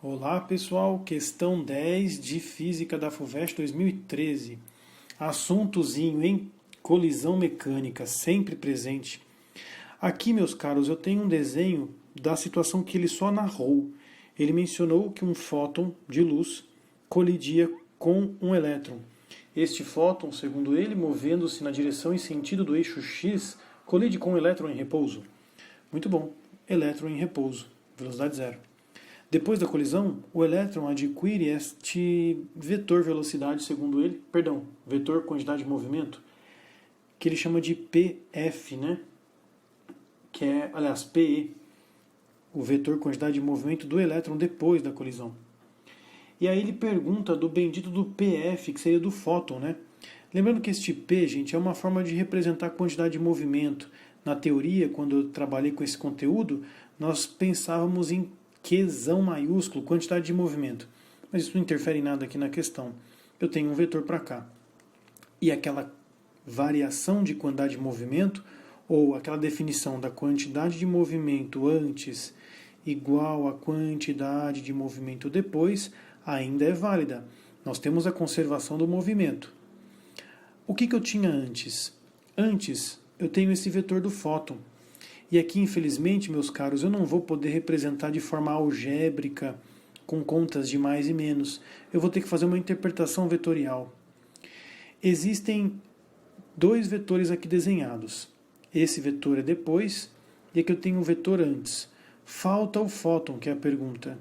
Olá pessoal, questão 10 de Física da FUVEST 2013. Assuntozinho, hein? Colisão mecânica, sempre presente. Aqui, meus caros, eu tenho um desenho da situação que ele só narrou. Ele mencionou que um fóton de luz colidia com um elétron. Este fóton, segundo ele, movendo-se na direção e sentido do eixo X, colide com um elétron em repouso. Muito bom, elétron em repouso, velocidade zero. Depois da colisão, o elétron adquire este vetor velocidade, segundo ele, vetor quantidade de movimento, que ele chama de PF, né? Que é, aliás, PE, o vetor quantidade de movimento do elétron depois da colisão. E aí ele pergunta do bendito do PF, que seria do fóton, né? Lembrando que este P, gente, é uma forma de representar a quantidade de movimento. Na teoria, quando eu trabalhei com esse conteúdo, nós pensávamos em Qzão maiúsculo, quantidade de movimento. Mas isso não interfere em nada aqui na questão. Eu tenho um vetor para cá. E aquela variação de quantidade de movimento, ou aquela definição da quantidade de movimento antes igual à quantidade de movimento depois, ainda é válida. Nós temos a conservação do movimento. O que eu tinha antes? Antes, eu tenho esse vetor do fóton. E aqui, infelizmente, meus caros, eu não vou poder representar de forma algébrica, com contas de mais e menos. Eu vou ter que fazer uma interpretação vetorial. Existem dois vetores aqui desenhados. Esse vetor é depois, e aqui eu tenho um vetor antes. Falta o fóton, que é a pergunta.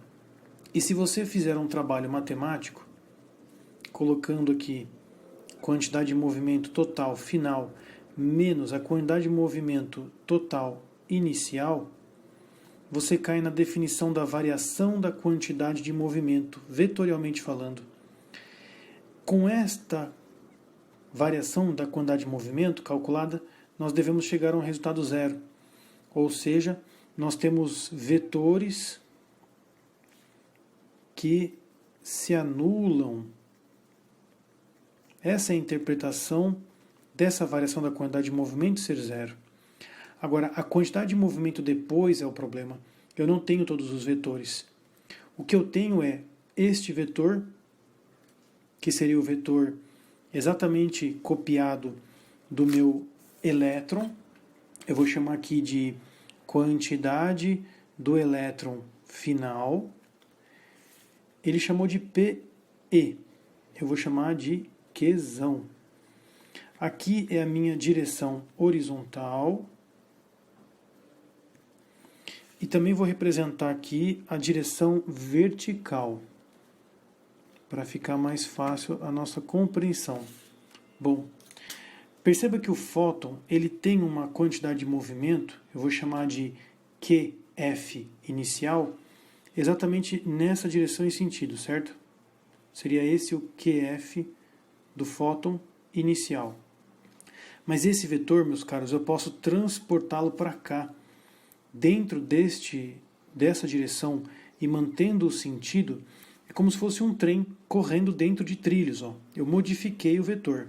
E se você fizer um trabalho matemático, colocando aqui quantidade de movimento total final menos a quantidade de movimento total inicial, você cai na definição da variação da quantidade de movimento, vetorialmente falando. Com esta variação da quantidade de movimento calculada, nós devemos chegar a um resultado zero. Ou seja, nós temos vetores que se anulam. Essa é a interpretação dessa variação da quantidade de movimento ser zero. Agora, a quantidade de movimento depois é o problema. Eu não tenho todos os vetores. O que eu tenho é este vetor, que seria o vetor exatamente copiado do meu elétron. Eu vou chamar aqui de quantidade do elétron final. Ele chamou de PE. Eu vou chamar de Qzão. Aqui é a minha direção horizontal. E também vou representar aqui a direção vertical, para ficar mais fácil a nossa compreensão. Bom, perceba que o fóton ele tem uma quantidade de movimento, eu vou chamar de QF inicial, exatamente nessa direção e sentido, certo? Seria esse o QF do fóton inicial. Mas esse vetor, meus caros, eu posso transportá-lo para cá, dentro dessa direção e mantendo o sentido. É como se fosse um trem correndo dentro de trilhos. Eu modifiquei o vetor.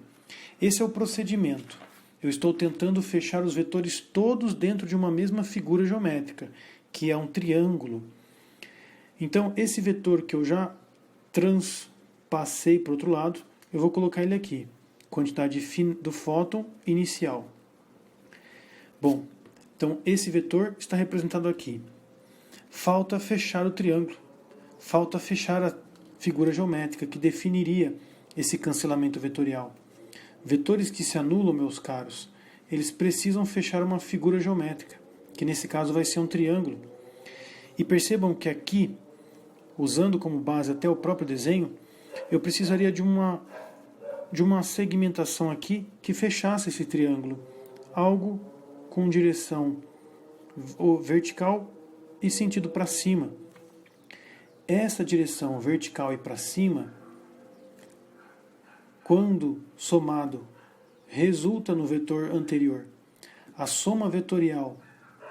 Esse é o procedimento. Eu estou tentando fechar os vetores todos dentro de uma mesma figura geométrica, que é um triângulo. Então, esse vetor que eu já transpassei para o outro lado, eu vou colocar ele aqui. Quantidade do fóton inicial. Bom, então esse vetor está representado aqui. Falta fechar o triângulo. Falta fechar a figura geométrica que definiria esse cancelamento vetorial. Vetores que se anulam, meus caros, eles precisam fechar uma figura geométrica, que nesse caso vai ser um triângulo. E percebam que aqui, usando como base até o próprio desenho, eu precisaria de uma segmentação aqui que fechasse esse triângulo. Algo com direção vertical e sentido para cima. Essa direção vertical e para cima, quando somado, resulta no vetor anterior. A soma vetorial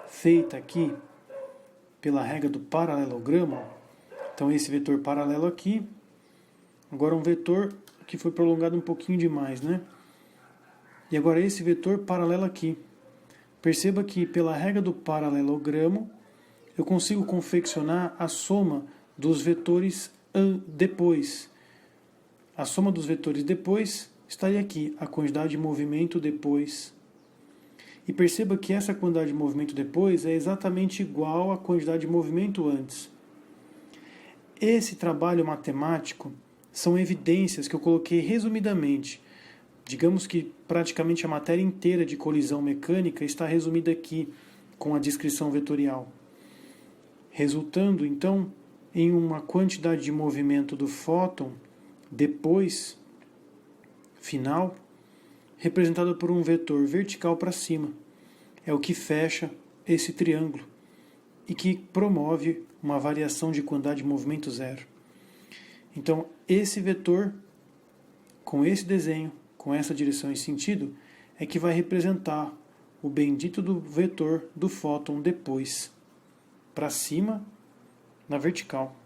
feita aqui pela regra do paralelogramo, então esse vetor paralelo aqui, agora um vetor que foi prolongado um pouquinho demais, né? E agora esse vetor paralelo aqui. Perceba que pela regra do paralelogramo eu consigo confeccionar a soma dos vetores depois. A soma dos vetores depois estaria aqui, a quantidade de movimento depois. E perceba que essa quantidade de movimento depois é exatamente igual à quantidade de movimento antes. Esse trabalho matemático são evidências que eu coloquei resumidamente. Digamos que praticamente a matéria inteira de colisão mecânica está resumida aqui com a descrição vetorial, resultando então em uma quantidade de movimento do fóton depois, final, representada por um vetor vertical para cima. É o que fecha esse triângulo e que promove uma variação de quantidade de movimento zero. Então, esse vetor, com esse desenho, com essa direção e sentido, é que vai representar o bendito do vetor do fóton depois, para cima, na vertical.